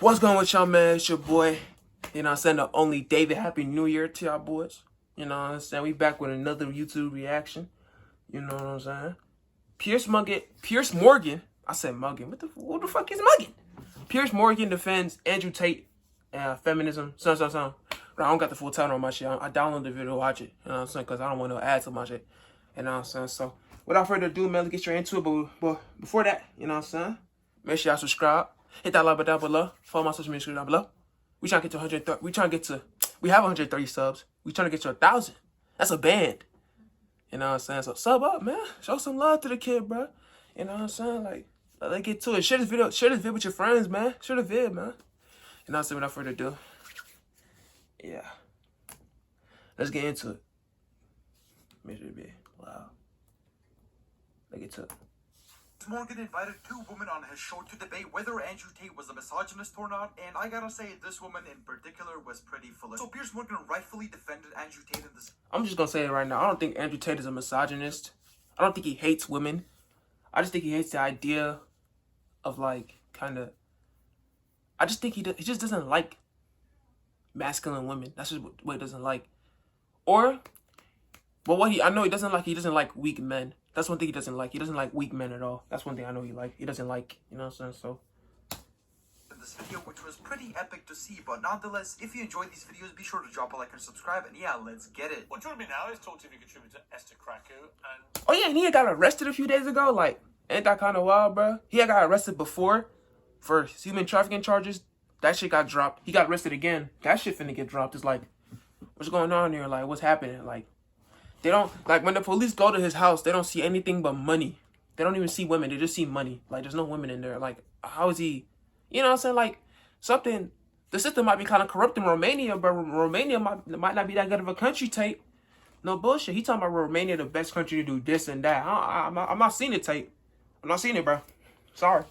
What's going on with y'all, man? It's your boy. You know what I'm saying? The only David. Happy New Year to y'all boys. You know what I'm saying? We back with another YouTube reaction. You know what I'm saying? Piers Morgan. I said Muggin. What the fuck is Muggin? Piers Morgan defends Andrew Tate, feminism, But I don't got the full title on my shit. I downloaded the video, watch it. You know what I'm saying? Because I don't want no ads on my shit. You know what I'm saying? So, without further ado, man, let's get straight into it. But before that, you know what I'm saying? Make sure y'all subscribe. Hit that like button down below. Follow my social media down below. We trying to get to 130. We have 130 subs. We trying to get to 1,000. That's a band. You know what I'm saying? So sub up, man. Show some love to the kid, bro. You know what I'm saying? Like, let's get to it. Share this vid with your friends, man. Share the vid, man. You know what I'm saying? Without further ado. Yeah. Let's get into it. Measure it. Wow. Let's get to it. Morgan invited two women on his show to debate whether Andrew Tate was a misogynist or not, and I gotta say, this woman in particular was pretty full of. So Piers Morgan rightfully defended Andrew Tate in this. I'm just gonna say it right now. I don't think Andrew Tate is a misogynist. I don't think he hates women. I just think he hates the idea of, like, kind of. I just think he just doesn't like masculine women. That's just what he doesn't like. Or, but I know he doesn't like weak men. That's one thing he doesn't like. He doesn't like weak men at all. That's one thing I know he doesn't like. You know what I'm saying? So. In this video, which was pretty epic to see, but nonetheless, if you enjoyed these videos, be sure to drop a like and subscribe. And yeah, let's get it. Well, joining me now is Talk TV contributor Esther Krakow and. Oh yeah, and he got arrested a few days ago. Like, ain't that kind of wild, bro? He had got arrested before for human trafficking charges. That shit got dropped. He got arrested again. That shit finna get dropped. It's like, what's going on here? Like, what's happening? Like. They don't, like, when the police go to his house, they don't see anything but money. They don't even see women. They just see money. Like, there's no women in there. Like, how is he, you know what I'm saying? Like, the system might be kind of corrupt in Romania, but Romania might not be that good of a country, Tate. No bullshit. He talking about Romania the best country to do this and that. I'm not seeing it, Tate. I'm not seeing it, bro. Sorry.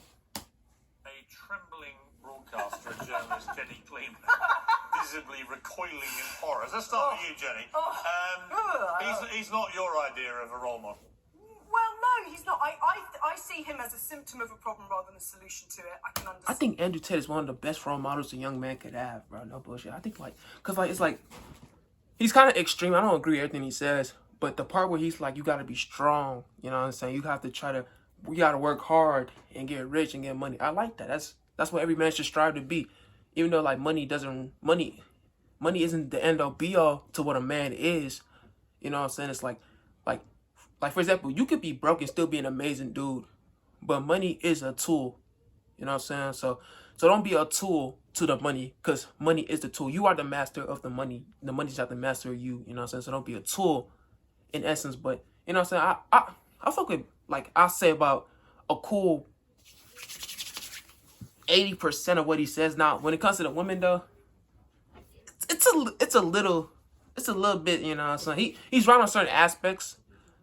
A trembling broadcaster and journalist, Jenny Clean, visibly recoiling in horror. Let's start with you, Jenny. He's not your idea of a role model. Well, no, he's not. I see him as a symptom of a problem rather than a solution to it. I can understand. I think Andrew Tate is one of the best role models a young man could have, bro. No bullshit. I think, like, because, like, it's like, he's kind of extreme. I don't agree with everything he says, but the part where he's like, you got to be strong, you know what I'm saying? You have to we got to work hard and get rich and get money. I like that. That's what every man should strive to be. Even though, like, money isn't the end all be all to what a man is. You know what I'm saying? It's like for example, you could be broke and still be an amazing dude, but money is a tool. You know what I'm saying? So don't be a tool to the money, because money is the tool. You are the master of the money. The money's not the master of you. You know what I'm saying? So don't be a tool in essence. But you know what I'm saying? I fuck with, like, I say about a cool 80% of what he says. Now, when it comes to the women though, it's a little bit, you know what I'm saying? He's right on certain aspects,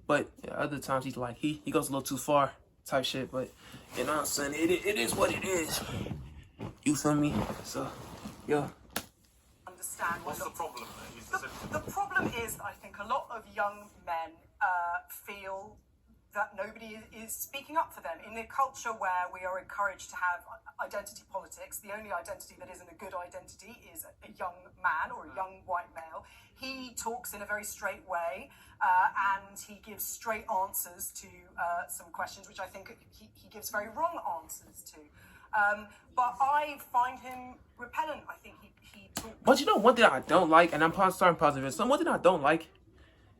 but yeah, other times he's like, he goes a little too far type shit. But you know what I'm saying? It is what it is. You feel me? So, yeah. Understand. What's the problem? The problem is that I think a lot of young men feel that nobody is speaking up for them. In a culture where we are encouraged to have identity politics, the only identity that isn't a good identity is a young man or a young white male. He talks in a very straight way, and he gives straight answers to some questions, which I think he gives very wrong answers to. But I find him repellent. I think he talks... But you know, one thing I don't like, and I'm starting positive, one thing I don't like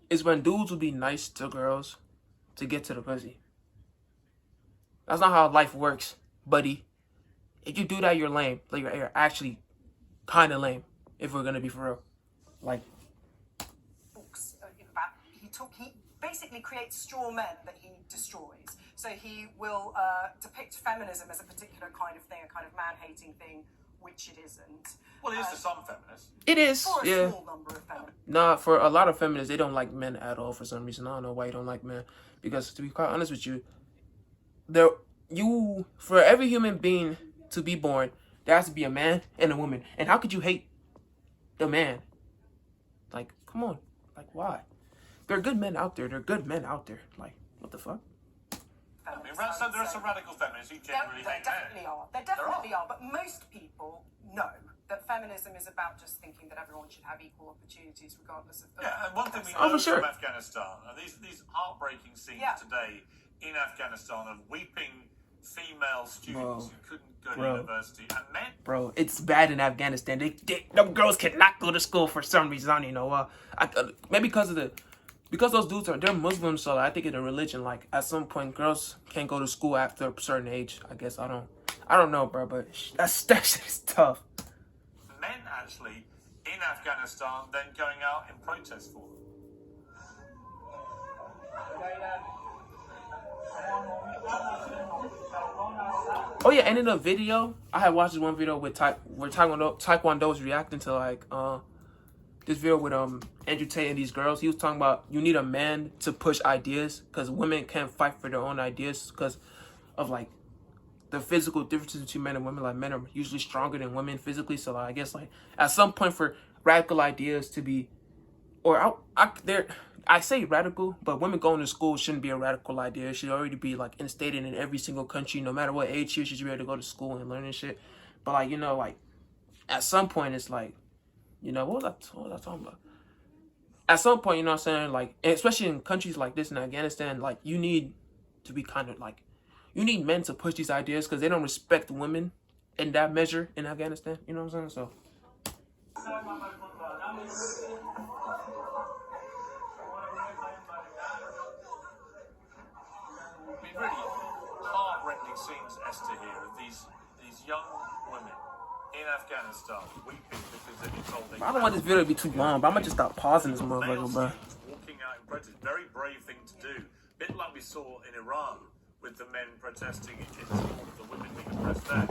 is when dudes will be nice to girls to get to the pussy. That's not how life works, buddy. If you do that, you're lame. Like, you're actually kind of lame, if we're gonna be for real. Like, books about he basically creates straw men that he destroys. So he will depict feminism as a particular kind of thing, a kind of man-hating thing, which it isn't. Well, it is to some feminists. it is, For a yeah. small number of feminists. Nah, for a lot of feminists, they don't like men at all for some reason. I don't know why you don't like men. Because to be quite honest with you, for every human being to be born, there has to be a man and a woman. And how could you hate the man? Like, come on. Like, why? There are good men out there. Like, what the fuck? I mean, there are some radical feminists who generally hate men. There definitely are. But most people people know that feminism is about just thinking that everyone should have equal opportunities regardless of... Yeah, and one thing we Oh, know for sure. from Afghanistan, and these heartbreaking scenes today in Afghanistan of weeping female students who couldn't go to university, and men. Bro, it's bad in Afghanistan. Them girls cannot go to school for some reason. I don't even know. Maybe because those dudes they're Muslims, so I think in a religion, like at some point, girls can't go to school after a certain age. I guess I don't know, bro. But that shit is tough. Men actually in Afghanistan then going out in protest for them. Oh yeah, and in the video, I had watched this one video with where Taekwondo was reacting to like this video with Andrew Tate and these girls. He was talking about you need a man to push ideas because women can't fight for their own ideas because of like the physical differences between men and women. Like men are usually stronger than women physically, so like, I guess like at some point for radical ideas to be, or I say radical, but women going to school shouldn't be a radical idea. It should already be like instated in every single country, no matter what age you should be able to go to school and learn and shit. But like, you know, like at some point it's like, you know, what was I talking about? At some point, you know what I'm saying? Like, especially in countries like this in Afghanistan, like you need to be kind of like, you need men to push these ideas because they don't respect women in that measure in Afghanistan. You know what I'm saying? So. Really heart-rending scenes, Esther, here of these young women in Afghanistan weeping because they've been told they I don't want this video to be too long, but I'm gonna just stop pausing this motherfucker, bro. Walking out in protest, very brave thing to do. Bit like we saw in Iran with the men protesting in support of the women being oppressed there.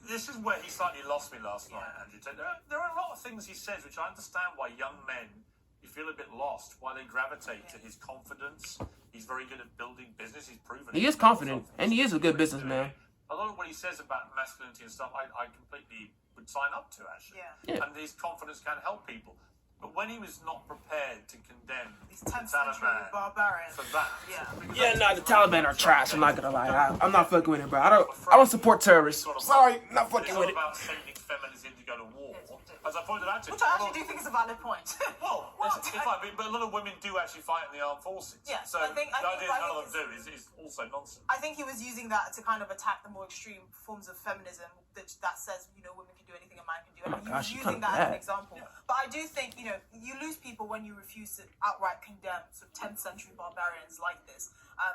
This is where he slightly lost me last night, Andrew Tate. There are a lot of things he says which I understand why young men, you feel a bit lost, why they gravitate to his confidence. He's very good at building business. He's proven He is confident, and he is a good businessman. A lot of what he says about masculinity and stuff, I completely would sign up to, actually. Yeah. And his confidence can help people. But when he was not prepared to condemn These the 10th century Taliban barbarians. for that, Yeah, nah, the Taliban are trash. I'm not gonna lie. I'm not fucking with it, bro. I don't support terrorists. Sorry, not fucking with it. It's not about sending feminists in to go to war, as I pointed out to Which I actually do think is a valid point. Well, it's fine, but a lot of women do actually fight in the armed forces. Yeah, so I think the idea none of them do is also nonsense. I think he was using that to kind of attack the more extreme forms of feminism that says, you know, women can do anything a man can do. And he was using that as an example. Yeah. But I do think, you know, you lose people when you refuse to outright condemn sort of 10th century barbarians like this.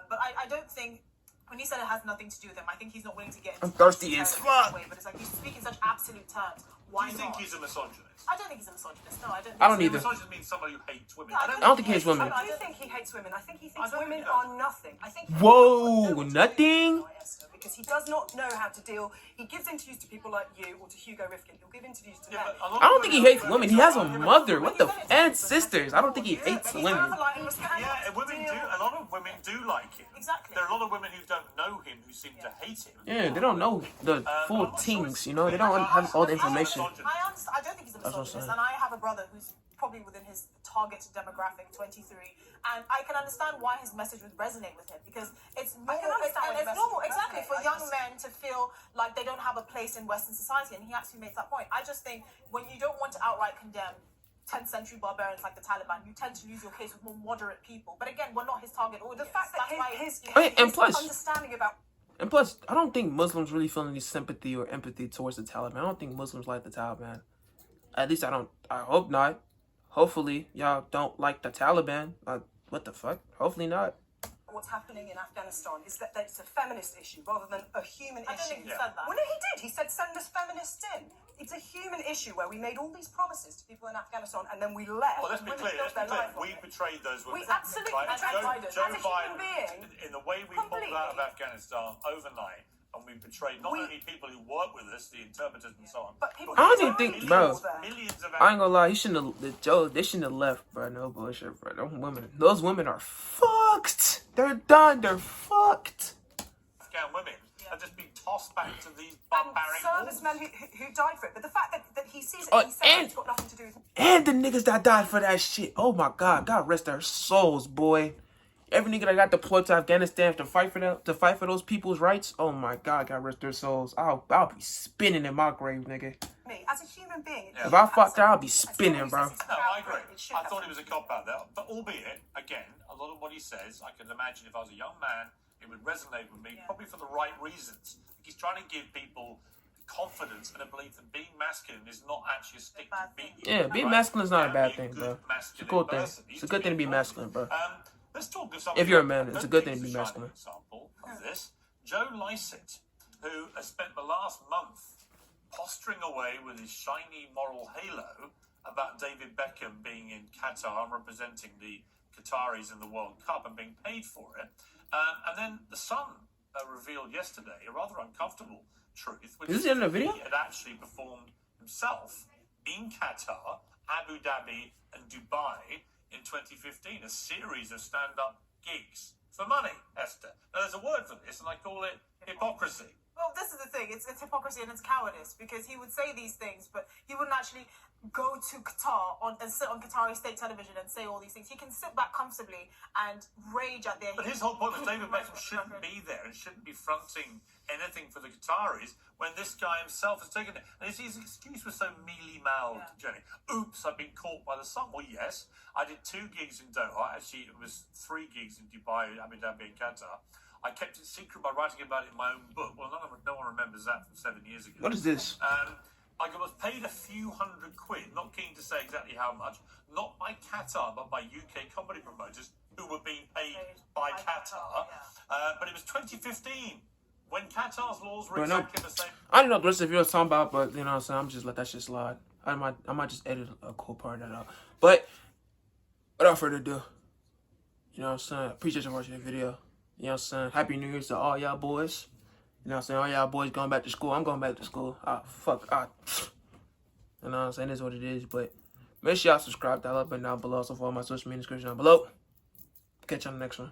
But I don't think, when he said it has nothing to do with him, I think he's not willing to get into I'm thirsty as fuck. But it's like, you speak in such absolute terms. Why Do you think not? he's a misogynist? I don't think he's a misogynist. No, I don't. I don't think either. A misogynist means somebody who hates women. I don't think he hates women. I do think he hates women. I think he thinks I don't women think he does. are nothing. I think. Whoa, nothing? Because he does not know how to deal. He gives interviews to people like you or to Hugo Rifkin. He'll give interviews to men. I don't think he hates women. He has a mother. What the and sisters. I don't think he hates women. Yeah, women do. A lot of women do like him. Exactly. There are a lot of women who don't know him who seem to hate him. Yeah, they don't know the full things, you know? They don't have all the information. I understand. I don't think he's a misogynist, and I have a brother who's probably within his target demographic, 23, and I can understand why his message would resonate with him because it's normal. It's normal, exactly, for young men to feel like they don't have a place in Western society, and he actually makes that point. I just think when you don't want to outright condemn 10th century barbarians like the Taliban, you tend to lose your case with more moderate people. But again, we're not his target audience. The fact that his understanding about. And plus, I don't think Muslims really feel any sympathy or empathy towards the Taliban. I don't think Muslims like the Taliban. At least I hope not. Hopefully, y'all don't like the Taliban. What the fuck? Hopefully not. What's happening in Afghanistan is that it's a feminist issue rather than a human issue. I don't think he said that. Well, no, he did. He said send us feminists in. It's a human issue where we made all these promises to people in Afghanistan and then we left. Well, let's be clear. We betrayed those women. We absolutely betrayed Biden. Joe As a human being. In the way we pulled out of Afghanistan overnight, and we betrayed not only people who work with us, the interpreters and so on, but people. I don't even think, bro. Millions of I ain't gonna lie. They shouldn't have left, bro. No bullshit, bro. Those women are fucked. They're done. They're fucked. Afghan women are just being tossed back to these barbaric servicemen who died for it. But the fact that he sees it, Oh, and he says it's got nothing to do with. And the niggas that died for that shit. Oh my God. God rest their souls, boy. Every nigga that got deployed to Afghanistan to fight for them, to fight for those people's rights. Oh my God, God rest their souls. I'll be spinning in my grave, nigga. Me, as a human being, If I fucked her, I'll be spinning, bro. No, I agree. I thought it was a cop out there, but albeit, again, a lot of what he says, I can imagine if I was a young man, it would resonate with me, probably for the right reasons. He's trying to give people confidence and a belief that being masculine is not actually a stick to beat you. Yeah, being masculine is not a bad thing, bro. It's a cool thing. It's a good thing to be masculine, bro. Let's talk to somebody. If you're a man, it's a good thing to be masculine. Example of this, Joe Lycett, who has spent the last month posturing away with his shiny moral halo about David Beckham being in Qatar and representing the Qataris in the World Cup and being paid for it. And then the Sun revealed yesterday a rather uncomfortable truth, which is this in the video? He had actually performed himself in Qatar, Abu Dhabi, and Dubai in 2015, a series of stand-up gigs for money, Esther. Now, there's a word for this, and I call it hypocrisy. Well, this is the thing. It's hypocrisy and it's cowardice, because he would say these things, but he wouldn't actually go to Qatar and sit on Qatari state television and say all these things. He can sit back comfortably and rage at their... But his whole point was David Beckham shouldn't be there and shouldn't be fronting anything for the Qataris when this guy himself has taken it. And his excuse was so mealy-mouthed, Jenny. Oops, I've been caught by the sun. Well, yes, I did 2 gigs in Doha. Actually, it was 3 gigs in Dubai, Abu Dhabi, and Qatar. I kept it secret by writing about it in my own book. Well, no one remembers that from 7 years ago. What is this? I was paid a few £100, not keen to say exactly how much, not by Qatar, but by UK comedy promoters who were being paid by Qatar. But it was 2015, when Qatar's laws were exactly the same. I don't know what the rest of the video is talking about, but you know what I'm saying? I'm just let that shit slide. I might just edit a cool part of that out. But without further ado, you know what I'm saying? Appreciate you watching the video. You know what I'm saying? Happy New Year to all y'all boys. You know what I'm saying? All y'all boys going back to school. I'm going back to school. You know what I'm saying? It is what it is. But make sure y'all subscribe, dial up, and down below. So for all my social media description down below. Catch you on the next one.